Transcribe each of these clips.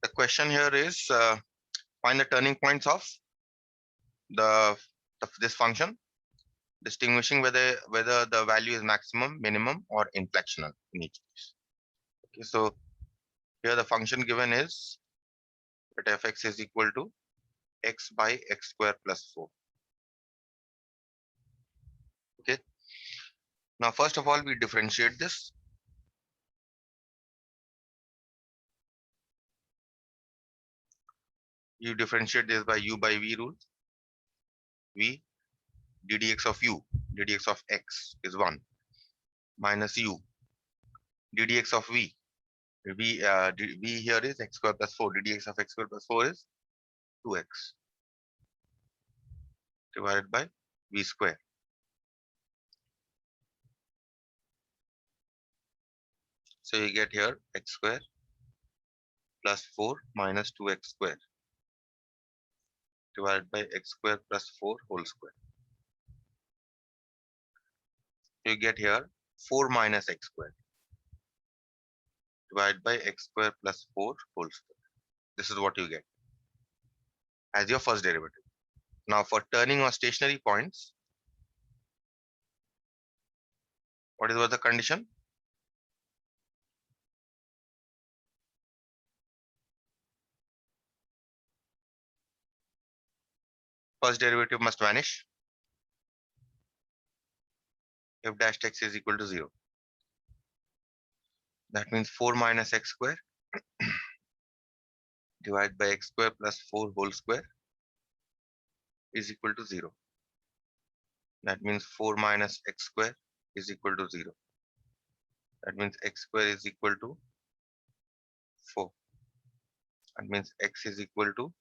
The question here is find the turning points of the this function, distinguishing whether the value is maximum, minimum, or inflectional in each case. Okay, so here the function given is that fx is equal to x by x square plus 4. Okay. Now, first of all, we differentiate this. You differentiate this by u by v rule. V ddx of u, ddx of x is 1 minus u ddx of v. V here is x square plus 4. ddx of x square plus 4 is 2x divided by v square. So you get here x square plus 4 minus 2x square divided by x square plus 4 whole square. You get here 4 minus x square divided by x square plus 4 whole square. This is what you get as your first derivative. Now for turning or stationary points, what was the condition? First derivative must vanish. F dash x is equal to 0. That means 4 minus x square divided by x square plus 4 whole square is equal to 0. That means 4 minus x square is equal to 0. That means x square is equal to 4. That means x is equal to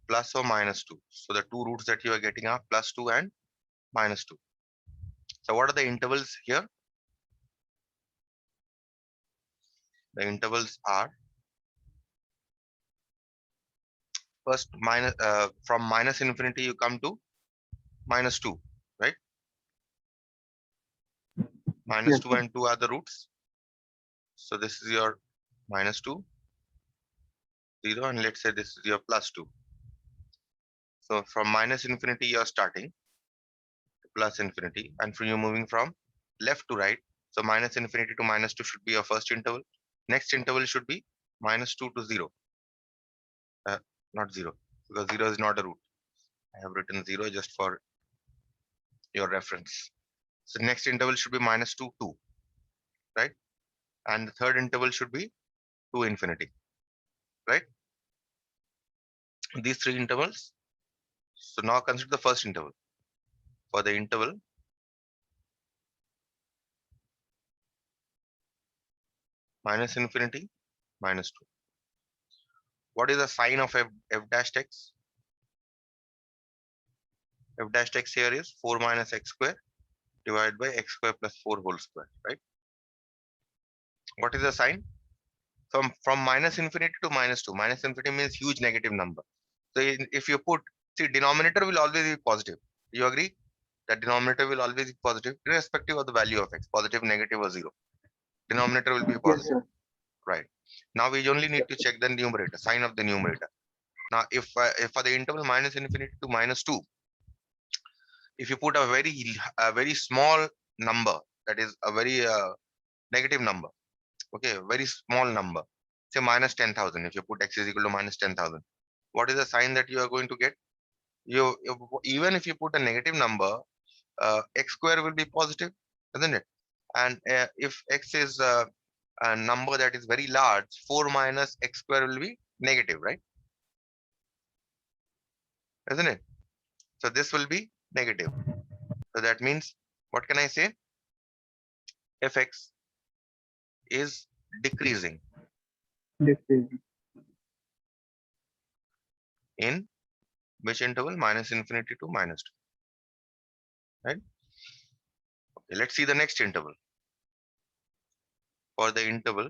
plus or minus 2. So the two roots that you are getting are plus 2 and minus 2. So what are the intervals here? The intervals are first minus from minus infinity you come to minus 2, right? Minus Yes, 2 sir. and 2 are the roots. So this is your minus 2, 0, and let's say this is your plus 2. So from minus infinity you are starting to plus infinity, and from you moving from left to right. So minus infinity to minus 2 should be your first interval. Next interval should be minus 2 to 0. Not 0, because 0 is not a root. I have written 0 just for your reference. So next interval should be minus 2, 2, right? And the third interval should be 2 infinity, right? These three intervals. So now consider the first interval. For the interval minus infinity, minus 2. What is the sign of f dash x? F dash x here is 4 minus x square divided by x square plus 4 whole square, right? What is the sign? From minus infinity to minus 2. Minus infinity means huge negative number. So if you put, see, denominator will always be positive. You agree? That denominator will always be positive, irrespective of the value of x, positive, negative, or 0. Denominator will be Yes, positive, sir. right? Now we only need to check the numerator, sign of the numerator. Now, if for the interval minus infinity to minus 2, if you put a very small number, that is a very negative number, okay, very small number, say minus 10,000. If you put x is equal to minus 10,000, what is the sign that you are going to get? Even if you put a negative number, x square will be positive, isn't it? And if x is a number that is very large, 4 minus x square will be negative, right? Isn't it? So this will be negative. So that means, what can I say? Fx is decreasing This is in which interval? Minus infinity to minus 2, right? Okay, let's see the next interval. For the interval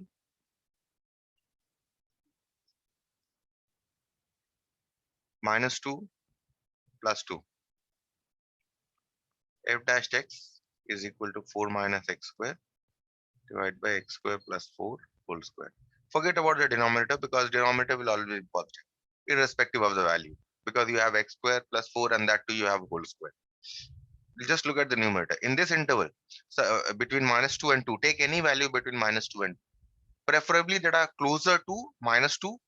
minus 2 plus 2, f dash x is equal to 4 minus x square divided by x square plus 4 whole square. Forget about the denominator because denominator will always be positive, irrespective of the value, because you have x square plus 4 and that too you have whole square. Just look at the numerator. In this interval, so between -2 and 2, take any value between -2 and 2, preferably that are closer to -2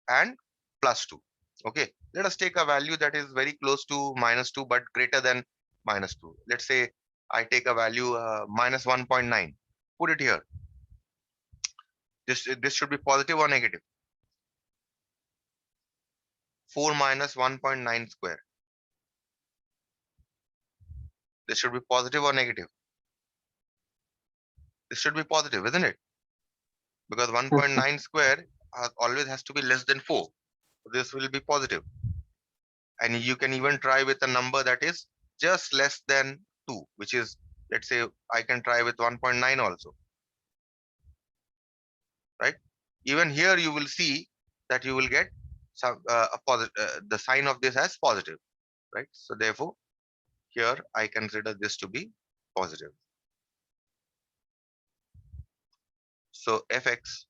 and +2. Okay, let us take a value that is very close to -2 but greater than -2. Let's say I take a value -1.9. Put it here. This should be positive or negative. 4 minus 1.9 square. This should be positive or negative. This should be positive, isn't it? Because Yes, sir. 1.9 square always has to be less than 4. This will be positive. And you can even try with a number that is just less than 2, which is, let's say, I can try with 1.9 also, right? Even here you will see that you will get some a positive, the sign of this as positive, right? So therefore, here I consider this to be positive. So fx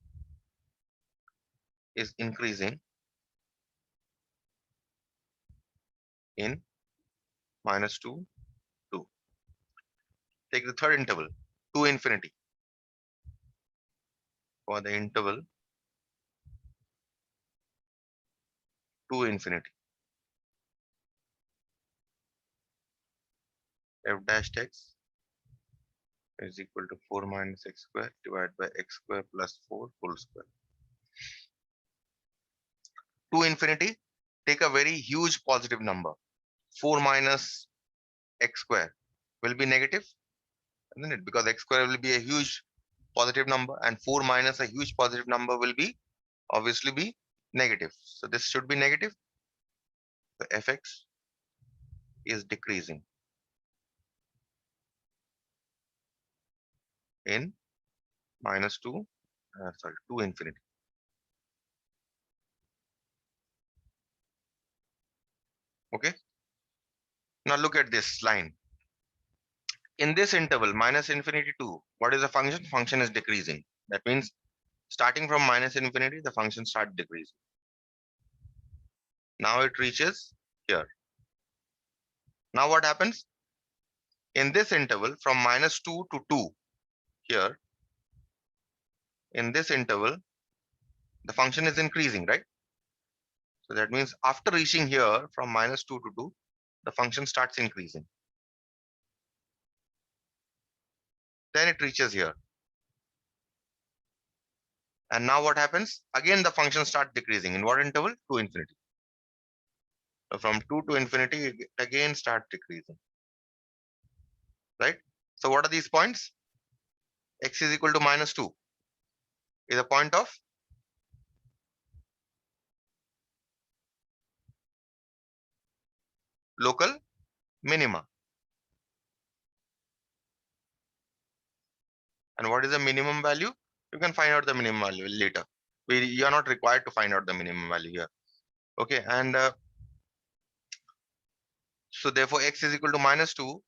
is increasing in -2, 2. Take the third interval, to infinity. For the interval to infinity, f dash x is equal to 4 minus x square divided by x square plus 4 whole square. To infinity, take a very huge positive number. 4 minus x square will be negative, isn't it? Because x square will be a huge positive number and 4 minus a huge positive number will be obviously be negative. So this should be negative. The fx is decreasing in to infinity. Okay. Now look at this line. In this interval, minus infinity to, what is the function? Function is decreasing. That means starting from minus infinity, the function starts decreasing. Now it reaches here. Now what happens? In this interval from -2 to 2 here, in this interval, the function is increasing, right? So that means after reaching here from -2 to 2, the function starts increasing. Then it reaches here. And now what happens? Again, the function starts decreasing. In what interval? To infinity. So from 2 to infinity, it again start decreasing. Right? So what are these points? X is equal to -2 is a point of local minima. And what is the minimum value? You can find out the minimum value later. You are not required to find out the minimum value here. Okay, and so therefore x is equal to -2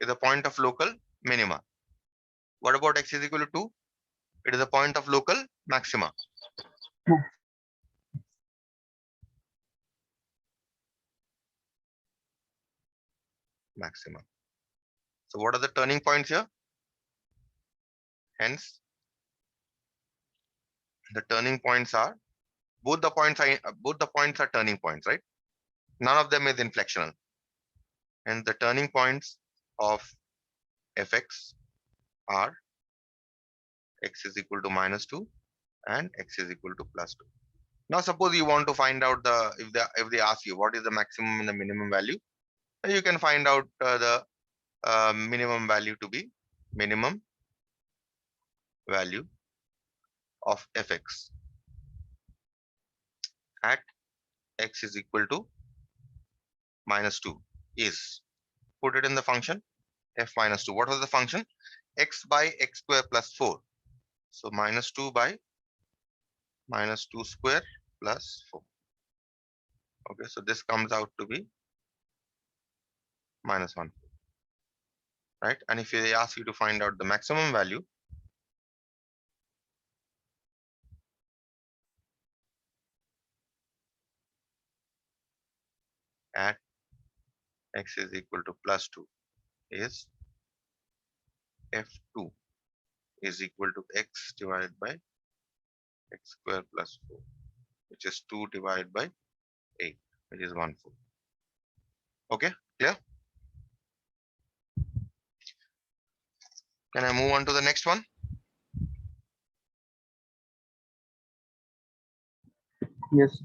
is a point of local minima. What about x is equal to 2? It is a point of local maxima. Maxima. So what are the turning points here? Hence, the turning points are both the points are turning points, right? None of them is inflectional. And the turning points of fx are x is equal to -2 and x is equal to +2. Now suppose you want to find out if they ask you what is the maximum and the minimum value, you can find out the minimum value to be minimum value of fx at x is equal to -2 is, put it in the function f -2. What was the function? X by x square plus 4. So -2 by -2 square plus 4. Okay, so this comes out to be -1, right? And if they ask you to find out the maximum value, x is equal to plus 2 is f2 is equal to x divided by x square plus 4, which is 2 divided by 8, which is 1/4. Okay, clear? Can I move on to the next one? Yes.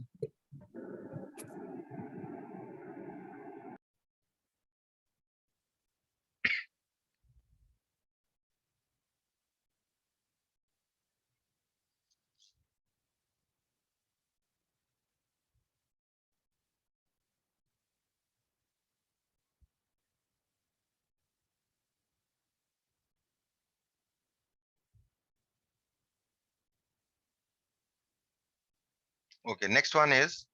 Okay, next one is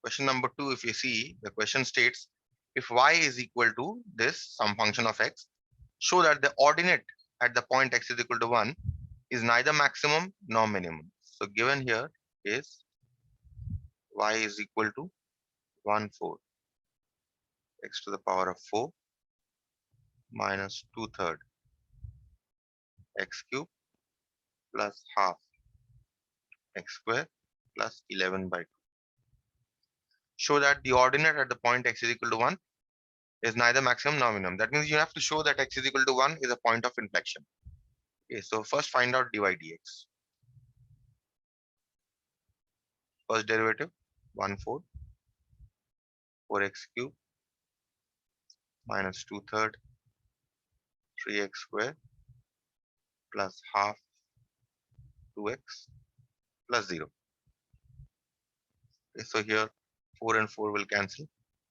question number 2. If you see, the question states, if y is equal to this, some function of x, show that the ordinate at the point x is equal to 1 is neither maximum nor minimum. So given here is y is equal to 1/4 x to the power of 4 minus 2/3 x cube plus half x square plus 11 by 2. Show that the ordinate at the point x is equal to 1 is neither maximum nor minimum. That means you have to show that x is equal to 1 is a point of inflection. Okay, so first find out dy dx. First derivative 1/4 4x cube minus 2/3 3x square plus half 2x plus 0. Okay, so here 4 and 4 will cancel,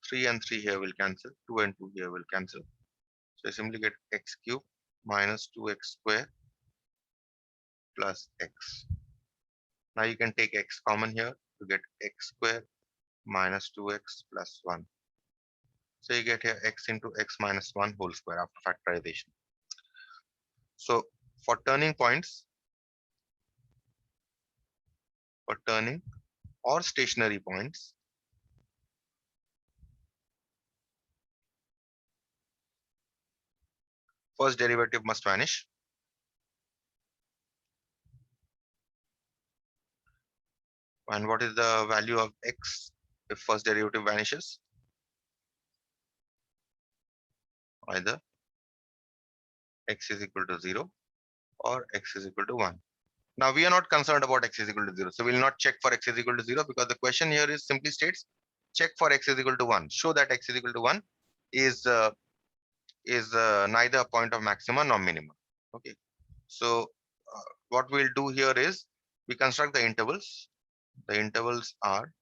3 and 3 here will cancel, 2 and 2 here will cancel. So I simply get x cube minus 2x square plus x. Now you can take x common here to get x square minus 2x plus 1. So you get here x into x minus 1 whole square after factorization. So for turning points, for turning or stationary points, first derivative must vanish. And what is the value of x if first derivative vanishes? Either x is equal to 0 or x is equal to 1. Now we are not concerned about x is equal to 0. So we will not check for x is equal to 0 because the question here is simply states check for x is equal to 1. Show that x is equal to 1 is neither a point of maximum nor minimum. Okay. So what we'll do here is we construct the intervals. The intervals are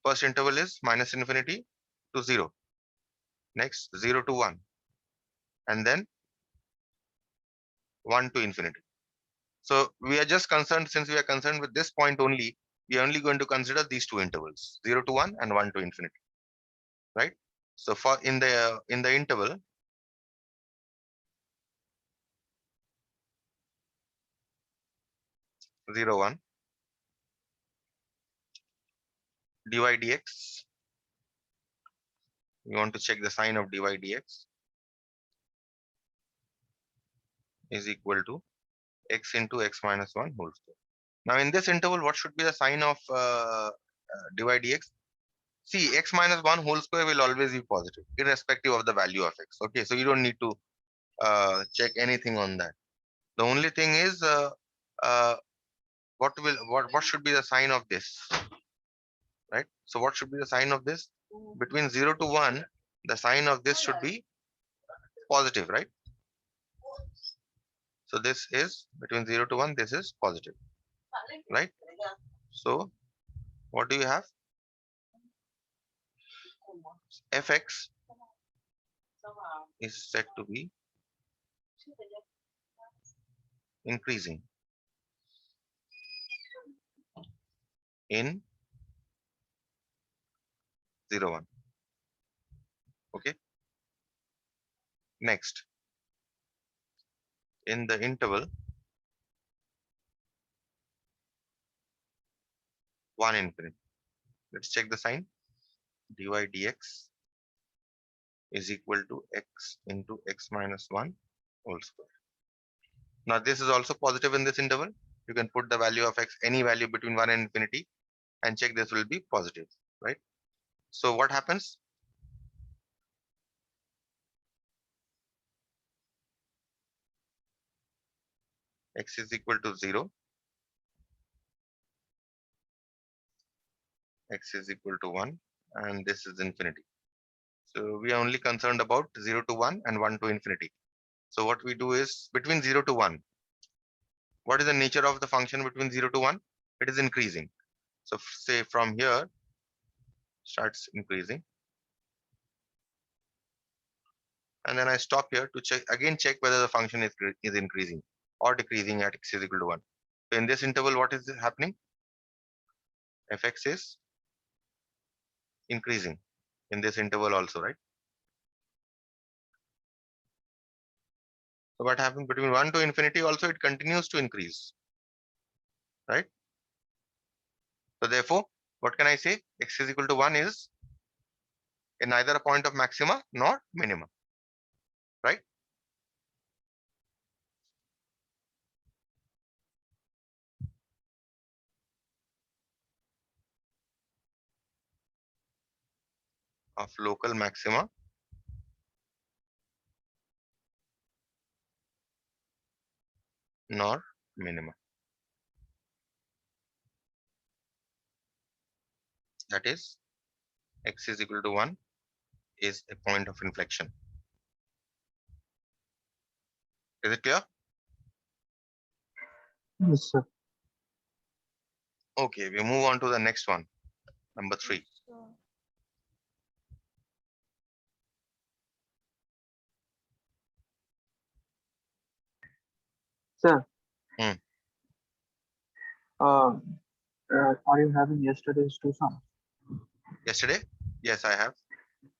first interval is minus infinity to 0. Next 0 to 1. And then 1 to infinity. So we are just concerned, since we are concerned with this point only, we are only going to consider these two intervals, 0 to 1 and 1 to infinity, right? So for in the interval, zero one dy dx, we want to check the sign of dy dx is equal to x into x minus 1 whole square. Now in this interval, what should be the sign of dy dx? See, x minus 1 whole square will always be positive, irrespective of the value of x. Okay, so you don't need to check anything on that. The only thing is uh, what should be the sign of this, right? So what should be the sign of this? Between 0 to 1, the sign of this should be positive, right? So this is between 0 to 1, this is positive, right? So what do you have? Fx is said to be increasing in 0 1. Okay. Next, in the interval 1 infinity. Let's check the sign. Dy dx is equal to x into x minus 1 whole square. Now this is also positive in this interval. You can put the value of x, any value between 1 and infinity, and check this will be positive, right? So what happens? X is equal to 0, x is equal to 1, and this is infinity. So we are only concerned about 0 to 1 and 1 to infinity. So what we do is between 0 to 1, what is the nature of the function between 0 to 1? It is increasing. So say from here starts increasing, and then I stop here to check whether the function is increasing or decreasing at x is equal to 1. So in this interval, what is happening? Fx is increasing in this interval also, right? So what happens between 1 to infinity also, it continues to increase, right? So therefore, what can I say? X is equal to 1 is neither a point of maxima nor minima, right? Of local maxima nor minima. That is, x is equal to 1 is a point of inflection. Is it clear? Yes, sir. Okay, we move on to the next one, number 3. Sir, Hmm. are you having yesterday's two sums? Yesterday? Yes, I have.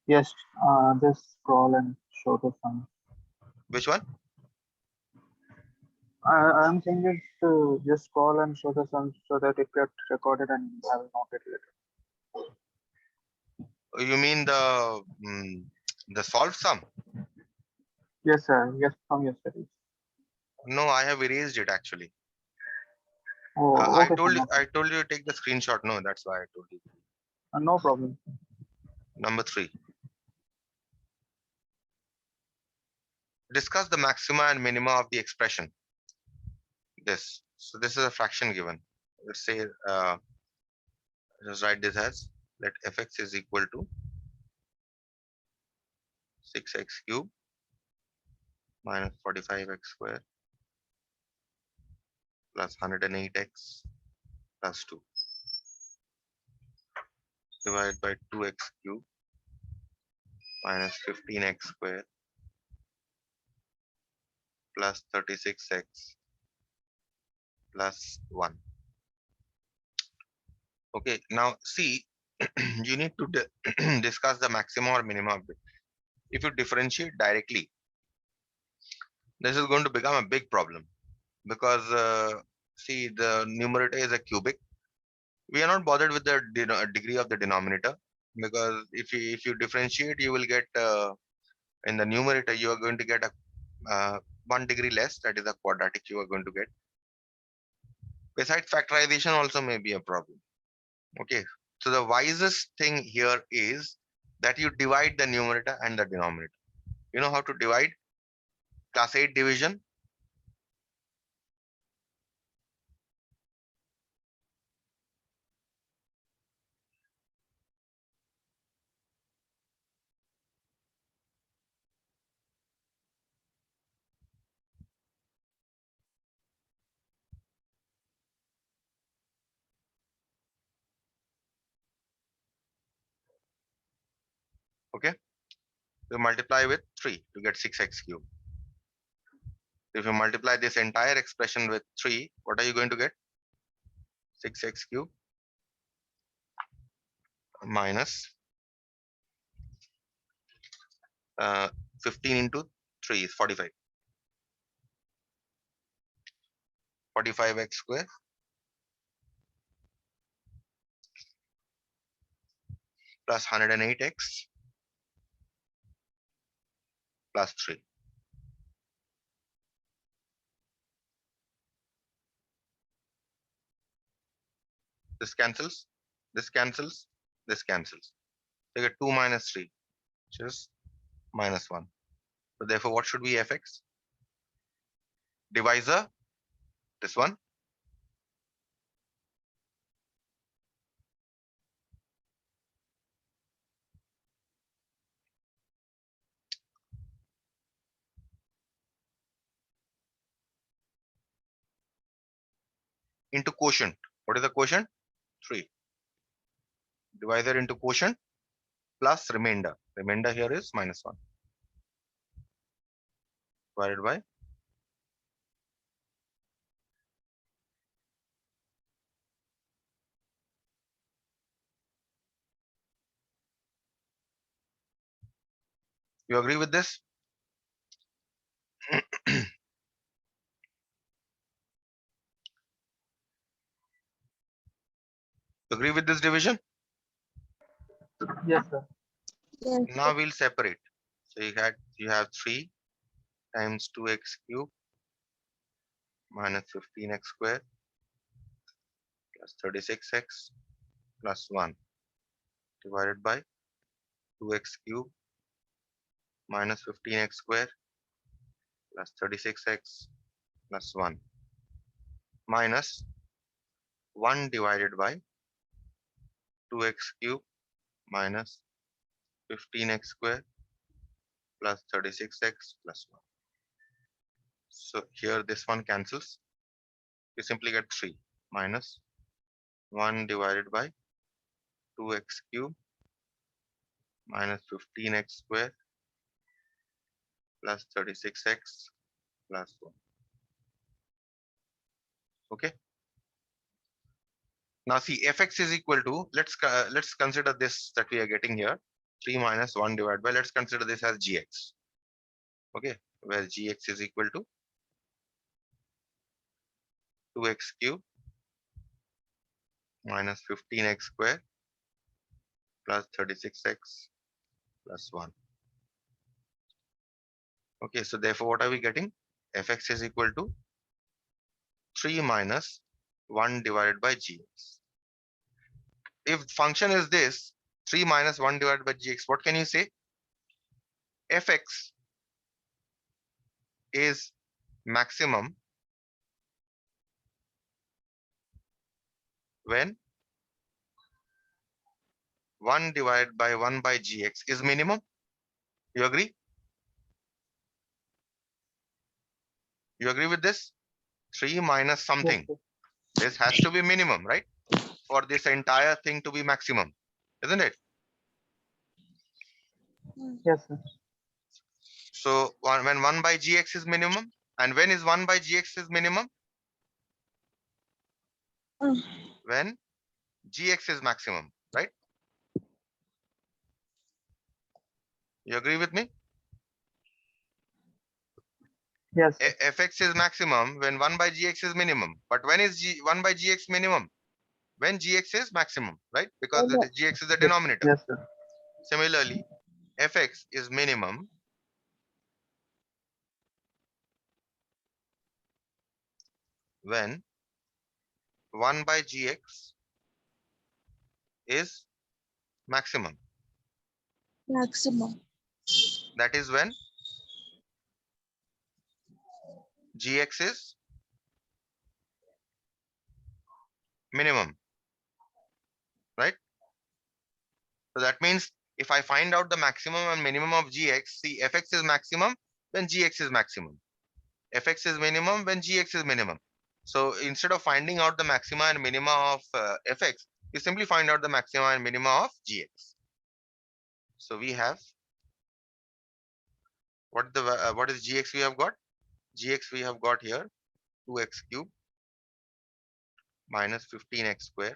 Yes, just scroll and show the sum. Which one? I'm saying it to just scroll and show the sum so that it gets recorded and I will note it later. You mean the solved sum? Yes, sir. Yes, from yesterday. No, I have erased it actually. Oh, okay, sir. I told you to take the screenshot. No, that's why I told you. No problem. Number 3. Discuss the maxima and minima of the expression. This. So this is a fraction given. Let's say, just write this as, let fx is equal to 6x cube minus 45x square plus 108x plus 2 divided by 2x cube minus 15x square plus 36x plus 1. Okay, now see, you need to discuss the maximum or minimum of it. If you differentiate directly, this is going to become a big problem because see, the numerator is a cubic. We are not bothered with the degree of the denominator, because if you differentiate, you will get in the numerator you are going to get a 1 degree less, that is a quadratic you are going to get. Besides, factorization also may be a problem. Okay, so the wisest thing here is that you divide the numerator and the denominator. You know how to divide? Class 8 division. Okay, you multiply with 3 to get 6x cube. If you multiply this entire expression with 3, what are you going to get? 6x cube minus 15 into 3 is 45. 45x square plus 108x plus 3. This cancels, this cancels, this cancels. So you get 2 minus 3, which is minus 1. So therefore, what should be fx? Divisor, this one. Into quotient. What is the quotient? 3. Divisor into quotient plus remainder. Remainder here is minus 1. Divided by you agree with this? Agree with this division? Yes, sir. Yes. Now we'll separate. So you have 3 times 2x cube minus 15x square plus 36x plus 1 divided by 2x cube minus 15x square plus 36x plus 1 minus 1 divided by 2x cube minus 15x square plus 36x plus 1. So here this one cancels. You simply get 3 minus 1 divided by 2x cube minus 15x square plus 36x plus 1. Okay. Now see fx is equal to, let's consider this that we are getting here, 3 minus 1 divided by, let's consider this as gx. Okay, where gx is equal to 2x cube minus 15x square plus 36x plus 1. Okay, so therefore what are we getting? Fx is equal to 3 minus 1 divided by gx. If function is this 3 minus 1 divided by gx, what can you say? Fx is maximum when 1 divided by 1 by gx is minimum. You agree? You agree with this? 3 minus Yes, something. sir. This has to be minimum, right? For this entire thing to be maximum, isn't it? Yes, sir. So when 1 by gx is minimum, and when is 1 by gx is minimum? Mm. When gx is maximum, right? You agree with me? Yes, sir. Fx is maximum when 1 by gx is minimum. But when is 1 by gx minimum? When gx is maximum, right? Because Oh, the gx is the Yes, denominator. yes, sir. Similarly, fx is minimum when 1 by gx is maximum. maximum. That is when gx is minimum, right? So that means if I find out the maximum and minimum of gx, see fx is maximum when gx is maximum. Fx is minimum when gx is minimum. So instead of finding out the maxima and minima of fx, you simply find out the maxima and minima of gx. So we have what is gx we have got? Gx we have got here 2x cube minus 15x square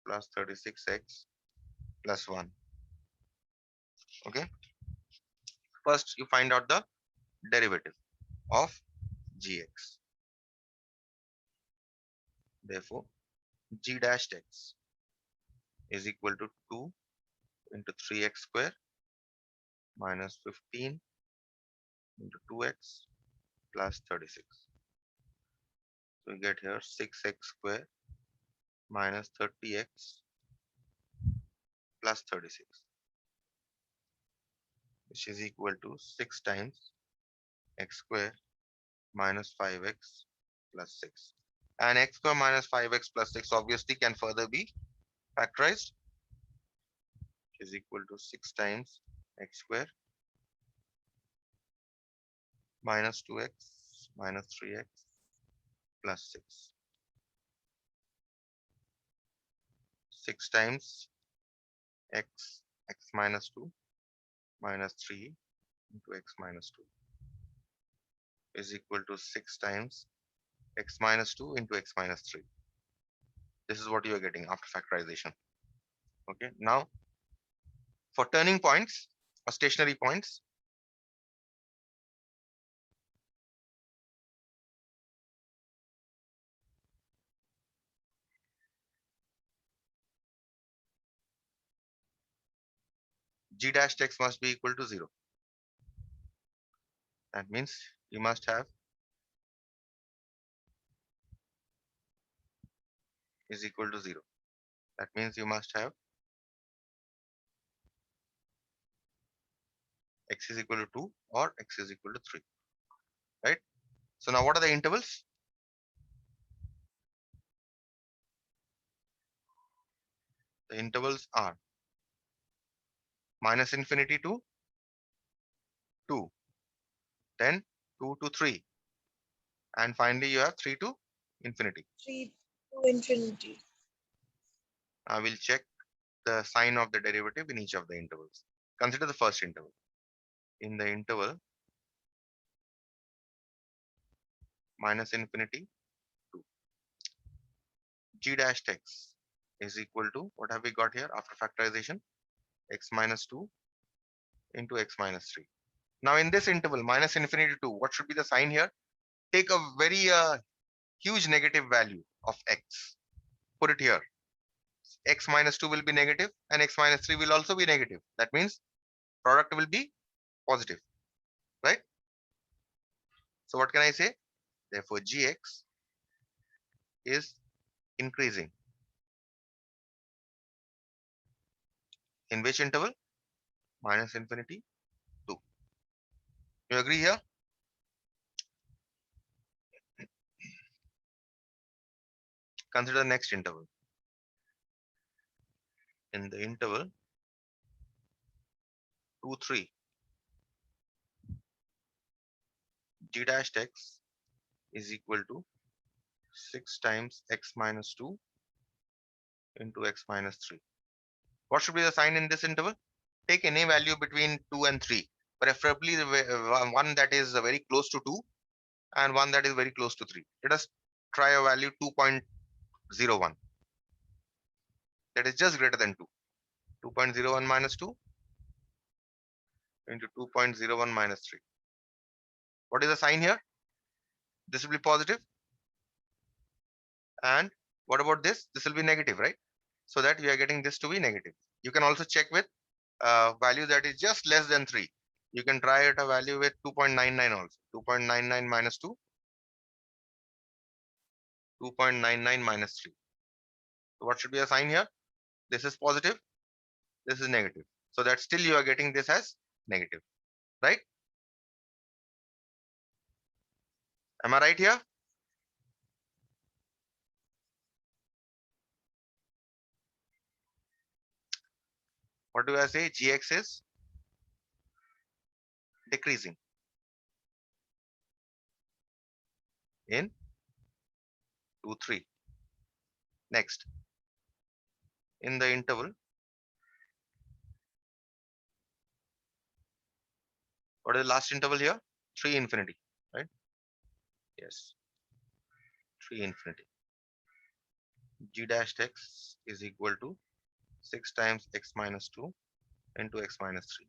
plus 36x plus 1. Okay. First you find out the derivative of gx. Therefore, g dash x is equal to 2 into 3x square minus 15 into 2x plus 36. So we get here 6x square minus 30x plus 36, which is equal to 6 times x square minus 5x plus 6. And x square minus 5x plus 6 obviously can further be factorized, which is equal to 6 times x square minus 2x minus 3x plus 6. 6 times x minus 2 minus 3 into x minus 2 is equal to 6 times x minus 2 into x minus 3. This is what you are getting after factorization. Okay, now for turning points or stationary points, g dash x must be equal to 0. That means you must have is equal to 0. That means you must have x is equal to 2 or x is equal to 3, right? So now what are the intervals? The intervals are minus infinity to 2, then 2 to 3, and finally you have 3 to infinity. 3 to infinity. I will check the sign of the derivative in each of the intervals. Consider the first interval. In the interval minus infinity to g dash x is equal to, what have we got here after factorization? X minus 2 into x minus 3. Now in this interval minus infinity to, what should be the sign here? Take a very huge negative value of x. Put it here. X minus 2 will be negative and x minus 3 will also be negative. That means product will be positive, right? So what can I say? Therefore, gx is increasing. In which interval? Minus infinity 2. You agree here? Consider the next interval. In the interval 2, 3, g dash x is equal to 6 times x minus 2 into x minus 3. What should be the sign in this interval? Take any value between 2 and 3, preferably one that is very close to 2 and one that is very close to 3. Let us try a value 2.01. That is just greater than 2. 2.01 minus 2 into 2.01 minus 3. What is the sign here? This will be positive. And what about this? This will be negative, right? So that we are getting this to be negative. You can also check with value that is just less than 3. You can try at a value with 2.99 also. 2.99 minus 2. 2.99 minus 3. So what should be a sign here? This is positive. This is negative. So that still you are getting this as negative, right? Am I right here? What do I say? Gx is decreasing in 2, 3. Next, in the interval, what is the last interval here? 3 infinity, right? Yes, 3 infinity. G dash x is equal to 6 times x minus 2 into x minus 3.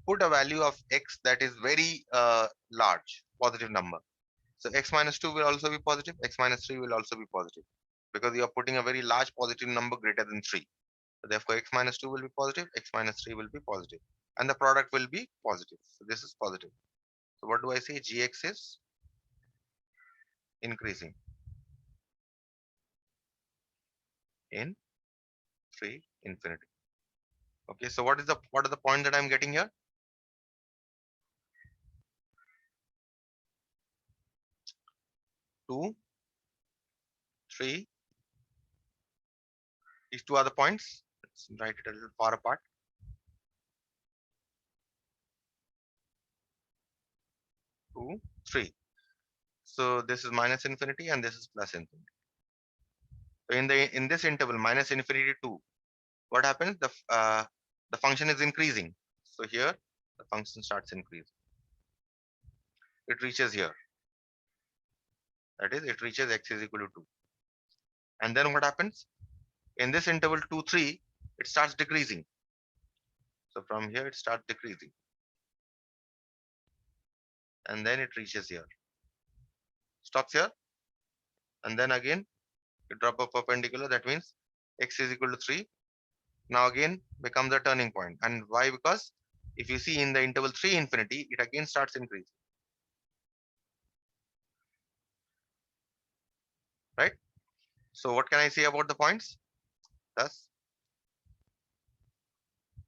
Put a value of x that is very large, positive number. So x minus 2 will also be positive, x minus 3 will also be positive, because you are putting a very large positive number greater than 3. So therefore, x minus 2 will be positive, x minus 3 will be positive, and the product will be positive. So this is positive. So what do I say? Gx is increasing in 3 infinity. Okay, so what are the point that I'm getting here? Two, three. These two are the points. Let's write it a little far apart. 2, 3. So this is minus infinity and this is plus infinity. So in this interval minus infinity to 2, what happens? The function is increasing. So here the function starts increasing. It reaches here. That is, it reaches x is equal to 2. And then what happens? In this interval 2, 3, it starts decreasing. So from here it starts decreasing. And then it reaches here. Stops here. And then again you drop a perpendicular. That means x is equal to 3. Now again becomes a turning point. And why? Because if you see in the interval 3 infinity, it again starts increasing. Right? So what can I say about the points? Thus,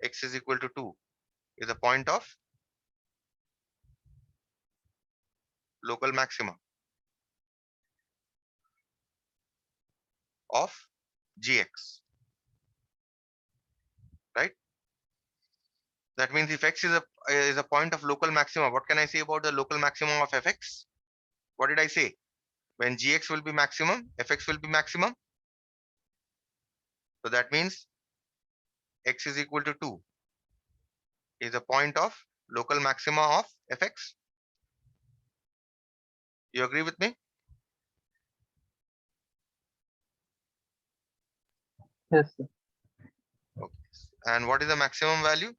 x is equal to 2 is a point of local maxima of gx. Right? That means if x is a point of local maxima, what can I say about the local maximum of fx? What did I say? When gx will be maximum, fx will be maximum. So that means x is equal to 2 is a point of local maxima of fx. You agree with me? Yes, sir. Okay. And what is the maximum value?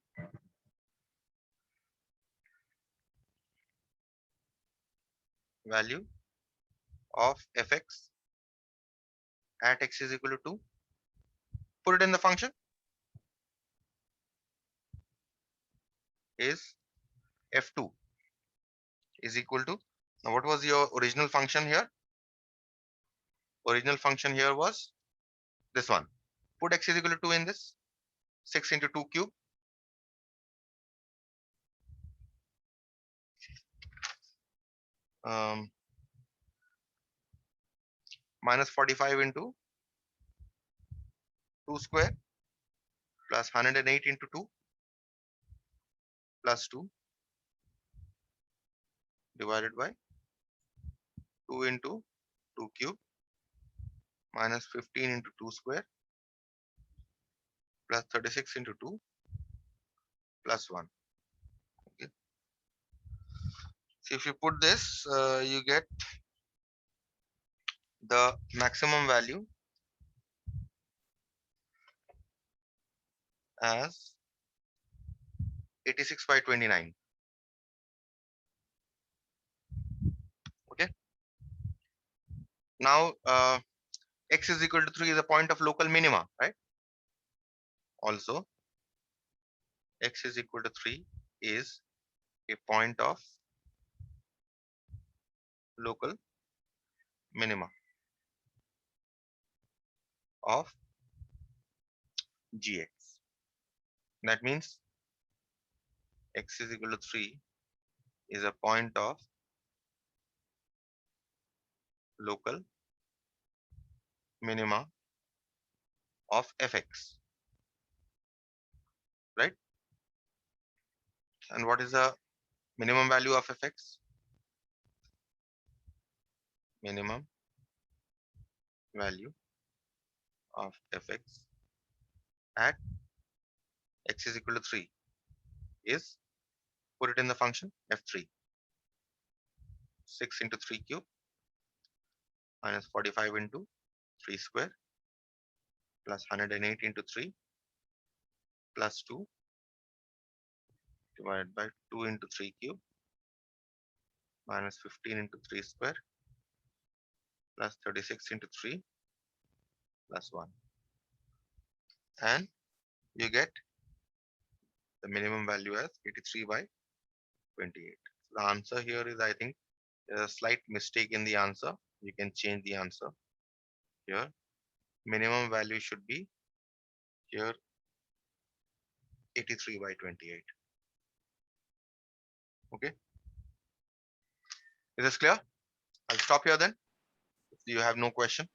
Value of fx at x is equal to 2. Put it in the function. Is f2 is equal to, now what was your original function here? Original function here was this one. Put x is equal to 2 in this. 6 into 2 cube. Minus 45 into 2 square plus 108 into 2 plus 2 divided by 2 into 2 cube minus 15 into 2 square plus 36 into 2 plus 1. Okay. So if you put this, you get the maximum value as 86 by 29. Okay. Now x is equal to 3 is a point of local minima, right? Also, x is equal to 3 is a point of local minima of gx. That means x is equal to 3 is a point of local minima of fx, right? And what is the minimum value of fx? Minimum value of fx at x is equal to 3 is, put it in the function f3. 6 into 3 cube minus 45 into 3 square plus 108 into 3 plus 2 divided by 2 into 3 cube minus 15 into 3 square plus 36 into 3 plus 1. And you get the minimum value as 83 by 28. The answer here is, I think, there's a slight mistake in the answer. You can change the answer here. Minimum value should be here 83 by 28. Okay. Is this clear? I'll stop here then. If you have no question.